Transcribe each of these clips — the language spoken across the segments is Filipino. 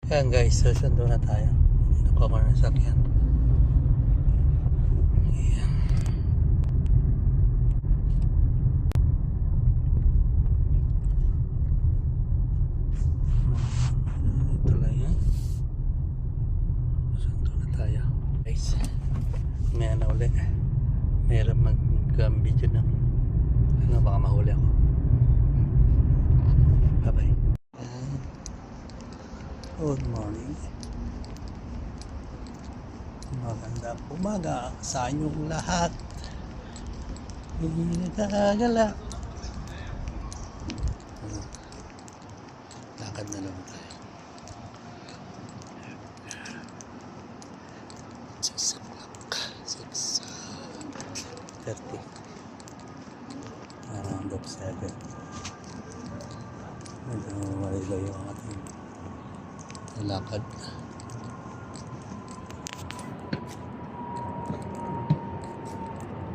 Ayan guys, susundo na tayo. Nakuha ko na sakyan. Ayan. Ito lang yan. Susundo na tayo. Guys, may na ulit. Mayroon mag-video ng baka mahuli ako. Bye bye. Good morning. Magandang umaga sa inyong lahat. Hindi nagkakagala. Lakad na lang tayo. Sasabak. 6:30. Around of 7. Medyo malilay yung ating lakad.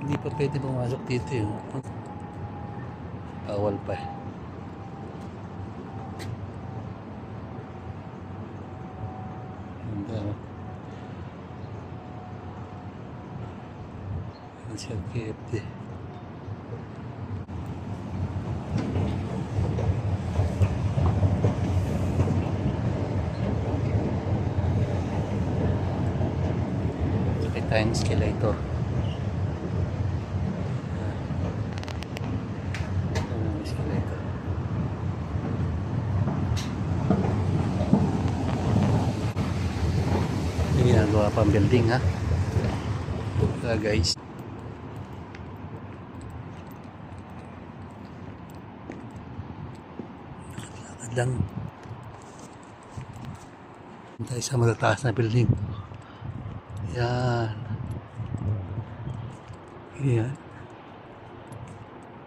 Hindi pa pwede pumasok dito yun. Bawal pa eh. Ang siya KFD. Sakit tayong escalator. Ginagawa pang building ha. Guys, lakad lang tayo sa matataas na building. Yan. Yan.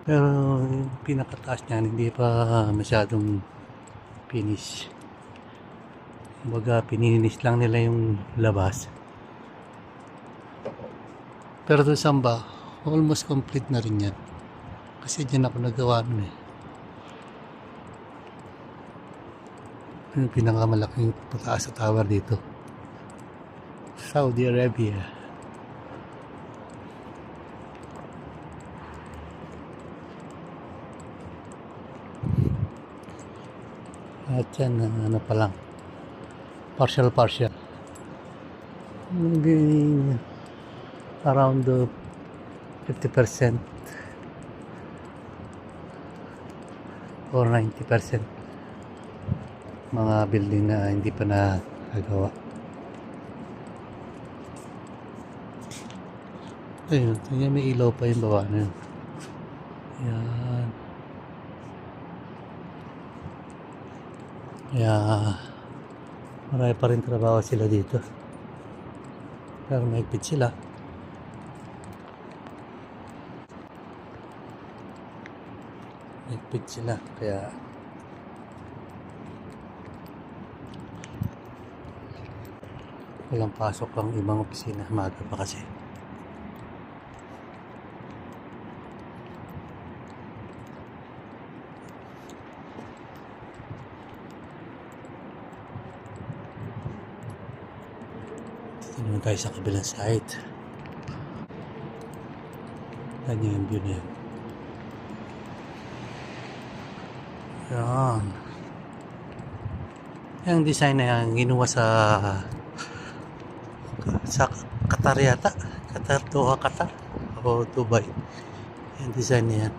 Pero yung pinakataas niyan hindi pa masyadong finish. Kumbaga pininis lang nila yung labas. Pero doon samba, almost complete na rin yan. Kasi dyan ako nagawa nun eh. Yung pinakamalaking pataas sa tower dito. Saudi Arabia. At yan, ano pa lang. Partial. Maybe around 50% or 90% mga building na hindi pa nagawa. Ayun, may ilaw pa yung baba na yun. Yan. Yeah. Marami pa rin trabaho sila dito. Pero mahigpit sila. Mahigpit sila. Kaya walang pasok ang ibang opisina. Maaga pa kasi. Tingnan tayo sa kabilang side. Ganyan yung view na yan. Yan. Yung design na yan, ginawa sa Qatar yata. Doha, Qatar. O Dubai. Yung design na yan.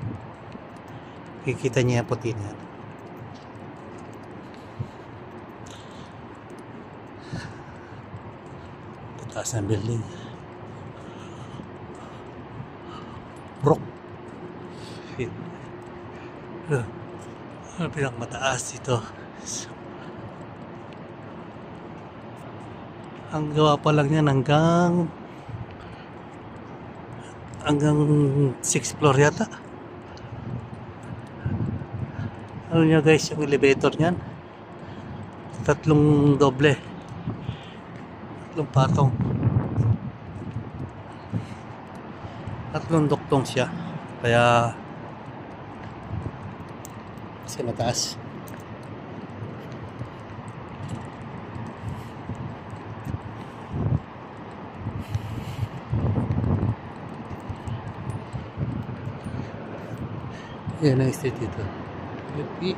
Kikita niya yung puti na yan. Taas ng building. Brook. Ano pinakamataas dito? Ang gawa pa lang yan hanggang 6th floor yata. Ano nyo guys, yung elevator nyan? 3 doble. 3 patong. 3 duktong siya. Kaya kasi mataas. Yan ang street dito. Yupi.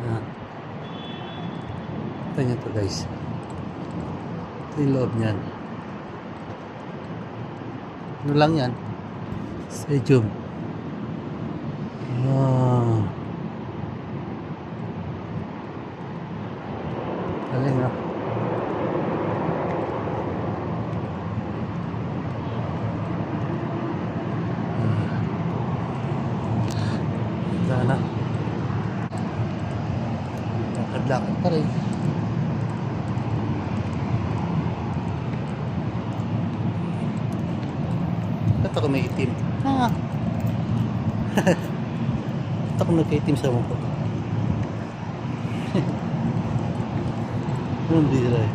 Yan. Ito nyo to guys. Ito yung loob niyan. Ano lang yan? Stadium. Ah. Galing ah. Sana. Lakad-lakad pa rin. Ba't ako may itim? Ah. Ba't ako nagka-itim sa mukha? Hindi rin.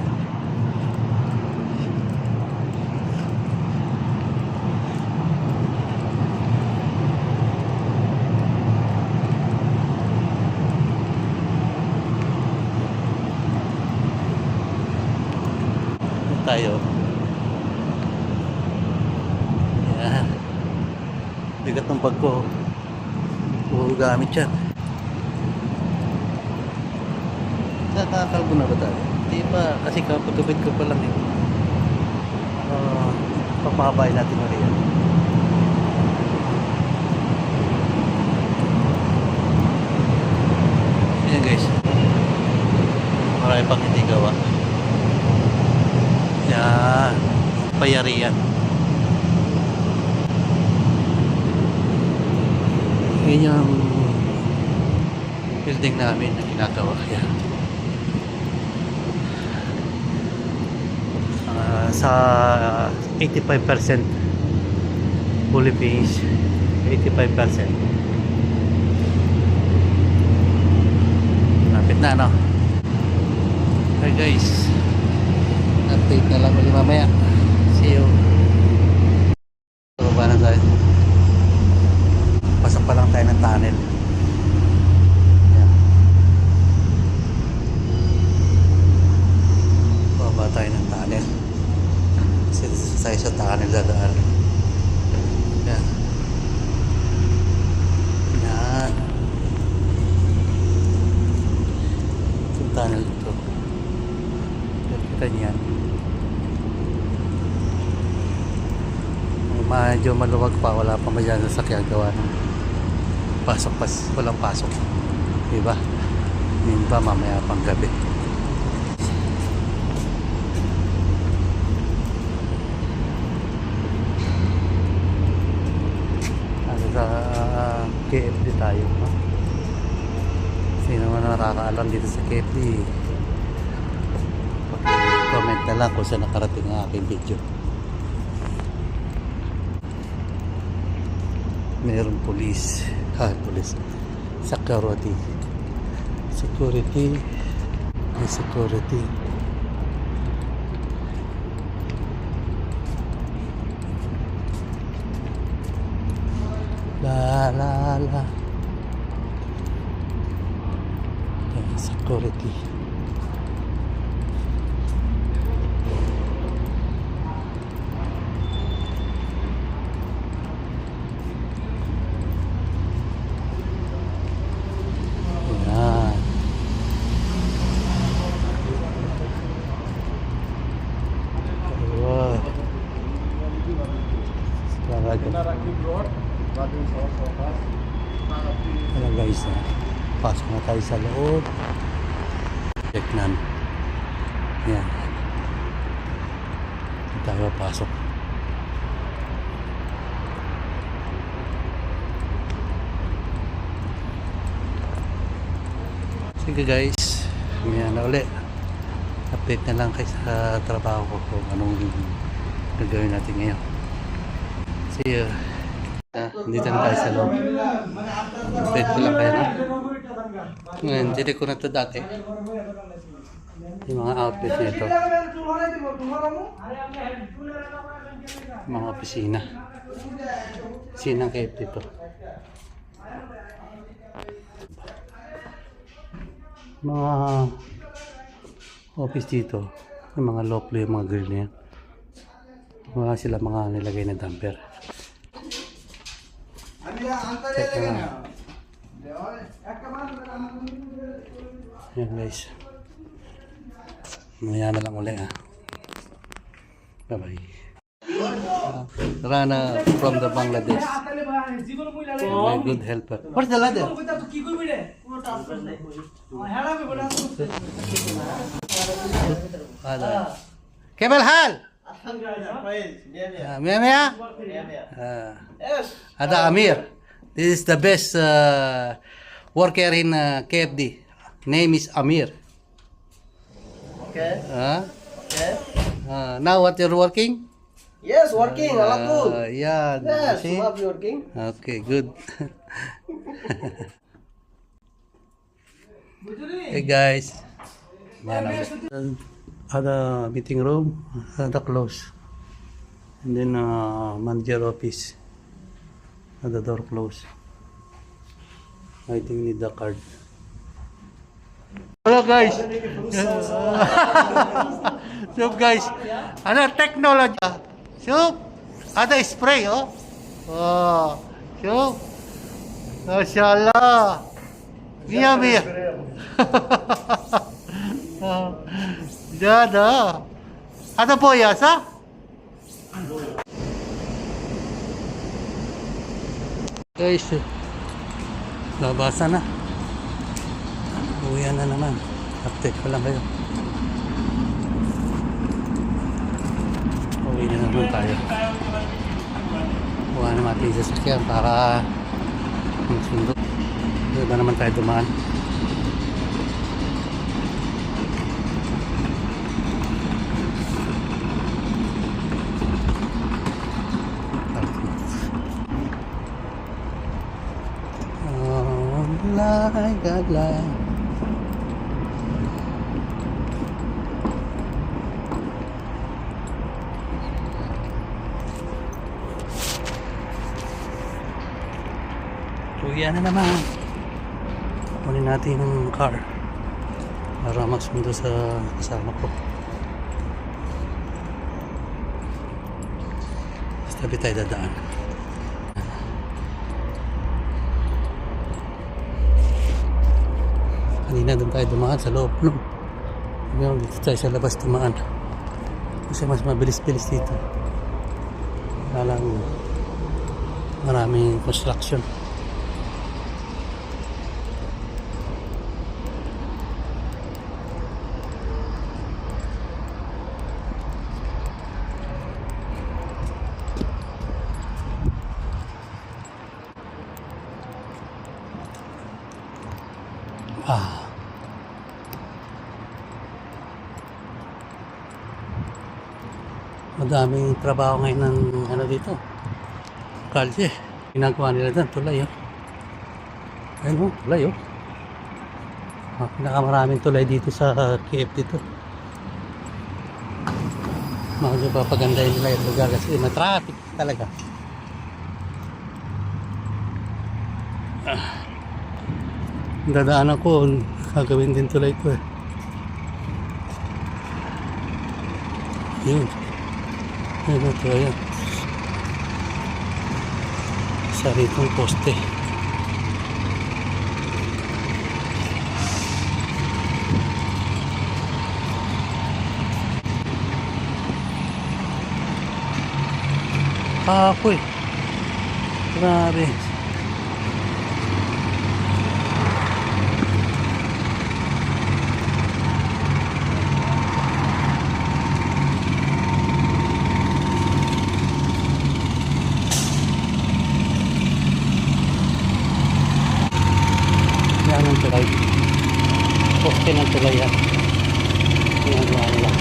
Tayo. Yan. Bigat ng bag ko. Puro gamit yan. Nakakalbo na ba tayo? Hindi pa. Kasi kapatubid ko pa lang eh. Papahabain natin ulit yan. Yan guys. Marami pang hindi gawa. Yan. Payarian. Yan yung building namin na ginagawa. Yan. Sa 85% fully finished. 85%. Lapit na, no? Okay guys. Update na lang ulit mamaya. See you. Baba na tayo. Pasok pa lang tayo ng tunnel. Yan. Baba tayo ng tunnel. Tayo sa tunnel dadaan. Yan. Yan. Itong tunnel ito. Kita niyan. Medyo maluwag pa, wala pa masyadong sasakyan gawa ng pasok pas, walang pasok, diba? Yun pa mamaya pang gabi. Ano sa KFD tayo, no? Sino man nakakaalam dito sa KFD, comment na lang kung saan nakarating ang aking video. Meron police, police, security, may security. La la la. Security. Ayan guys, pasok na tayo sa loob. Check nan. Ayan. Hindi tayo pasok. Sige guys, ayan na ulit. Update na lang kayo sa trabaho ko kung anong gagawin natin ngayon. See you. Dito na tayo sa loob. Update ko lang kayo, no? Ngayon, dili ko na ito dati. Yung mga outfit nito. Mga opisina. Opisina ng KFD ito. Mga office dito. Yung mga low flow, yung mga grill na yan. Wala sila mga nilagay na damper. Check na. Yan guys. Mamaya na lang uli ah. Bye bye. Rana from the Bangladesh. My good helper. What's the ladder? Kebal hal? Mia Mia? Ada Amir. This is the best worker in KFD. Name is Amir. Okay. Okay. Now what you're working? Yes, working. Good. Yeah. Yes, See? love working. Okay, good. Hey guys. Ada meeting room, ada close. And then manager office. Ada door close. I think need the card. Hello guys. So guys, ada technology. So, ada spray oh. Oh, so, mashallah. Mia Mia. Dada. Ada boyas ha? Guys, labasan na. Uwian na naman. Update ko lang kayo. Uwi na naman tayo. Kuha naman natin sa sasakyan para magsundo. Iba naman tayo dumaan. Godlike. Uwian na naman. Kunin natin yung car para magsundo sa kasama ko. Sa tabi tayo dadaan. Kanina doon tayo dumaan sa loob, no? Ngayon dito tayo sa labas dumaan. Kasi mas mabilis-bilis dito. Walang maraming construction. Madaming trabaho ngayon ng ano dito, kalye. Ginagawa nila dyan, tulay oh. Ayun oh, tulay oh. Pinakamaraming tulay dito sa KF dito. Magpapagandahin nila yung lugar kasi matraffic talaga. Dadaanan ko, gagawin din tulay ko eh. Yun. Ayun ito, ayan. Isa ritong poste. Kapoy. Grabe. Yan ang tulay. Poste ng tulay yan. Ginagawa nila.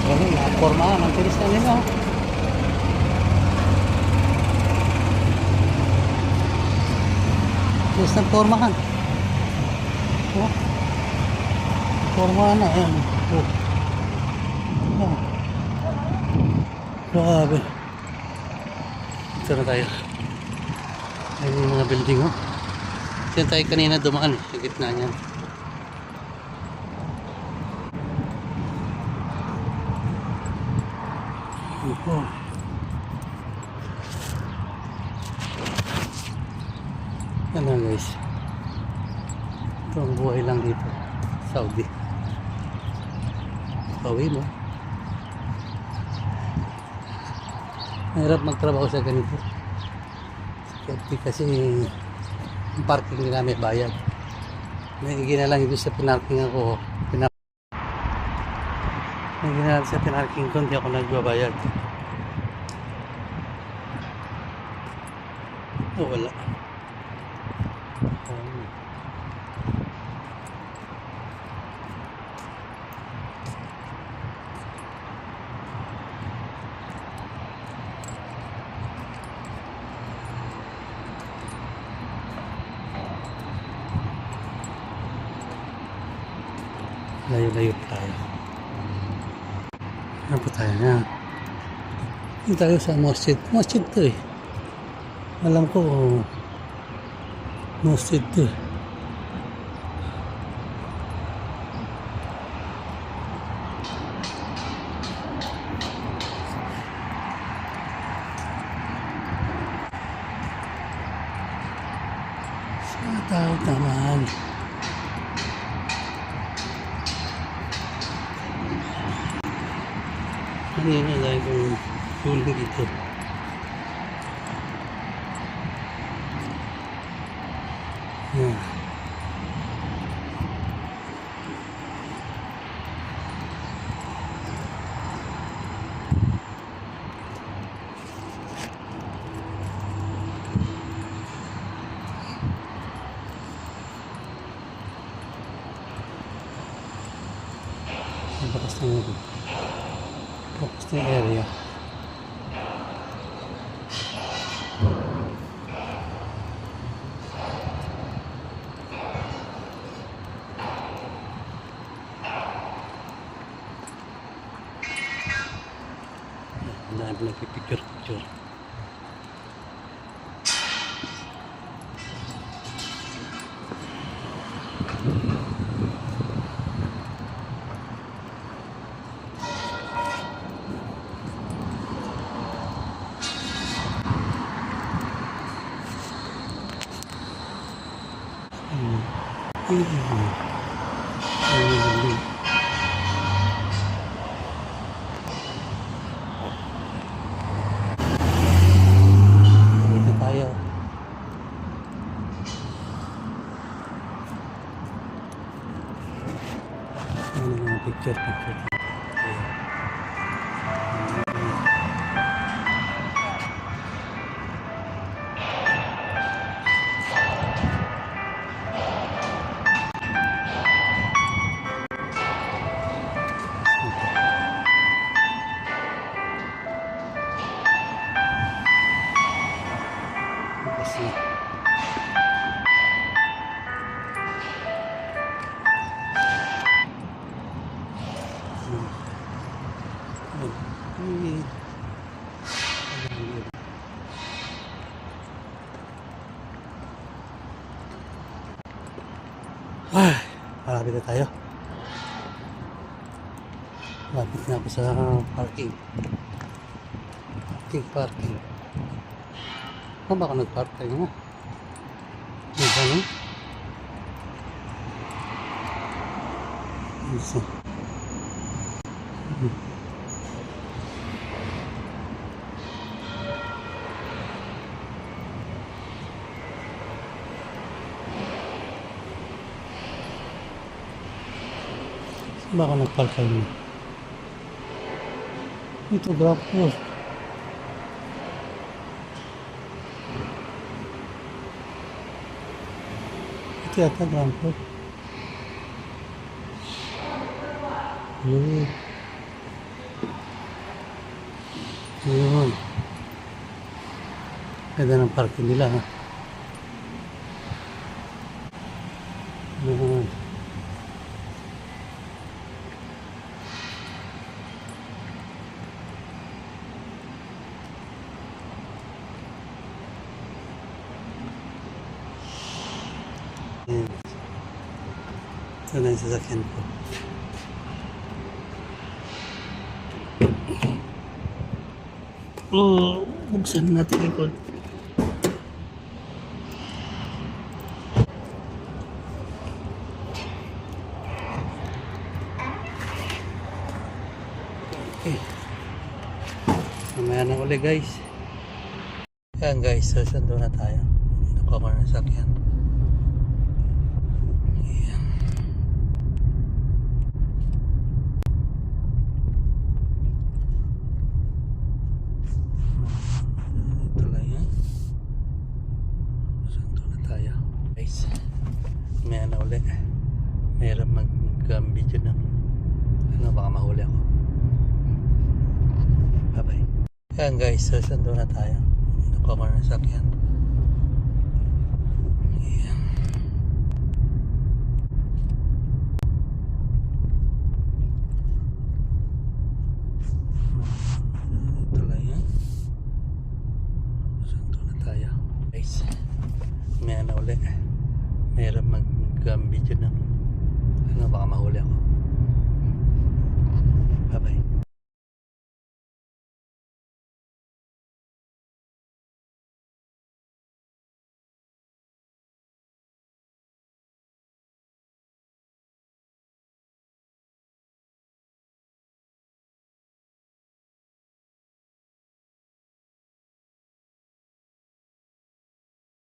Ganun, napormahan. Ang tilis na nila. Tilis na pormahan. Oh. Pormahan na. Ayan. Oh. Oh. Grabe. Ito na tayo. Ayun yung mga building oh. Diyan tayo kanina dumaan eh. Sa gitna niyan. Oh. Yan lang guys. Ito ang buhay lang dito. Saudi. Pauwi mo. Mahirap magtrabaho sa ganito. Kasi yung parking nila may bayad. Naigin na lang ito sa pinarking ako. Naigin na lang sa pinarking ko, hindi ako nagbabayad. Oh, wala. Layo-layo pa tayo. Ano pa tayo na? Hindi tayo sa masjid. Masjid to eh. Alam ko, masjid to eh. Sa tao naman. Ano yun na dahil kung tulong dito. Yan. Ang bakas na yun. Focus na area. Ang dami nagpipicture-picture. Dito tayo. Ano yung picture. Kasi malapit na tayo. Malapit na ako sa parking. Parking. Saan ba ka nag-park tayo mo? Ano? Isa. Saan ba ka nag-park tayo mo? Ito, grab floor. Ito yata ground floor. Yun. Yun. Ganda ng parking nila ha. Yun. Yan. Ito na yung sasakyan ko. Buksan natin likod. Okay. Mamaya na uli guys. Ayan guys, susundo na tayo. Nakuha ko na sakyan. Ayan. Ito lang yan. Susundo na tayo. Guys, mamaya na uli. Mayroon mag-video ng baka mahuli ako. Bye bye. Ayan guys, susundo na tayo. Nakuha ko na sakyan.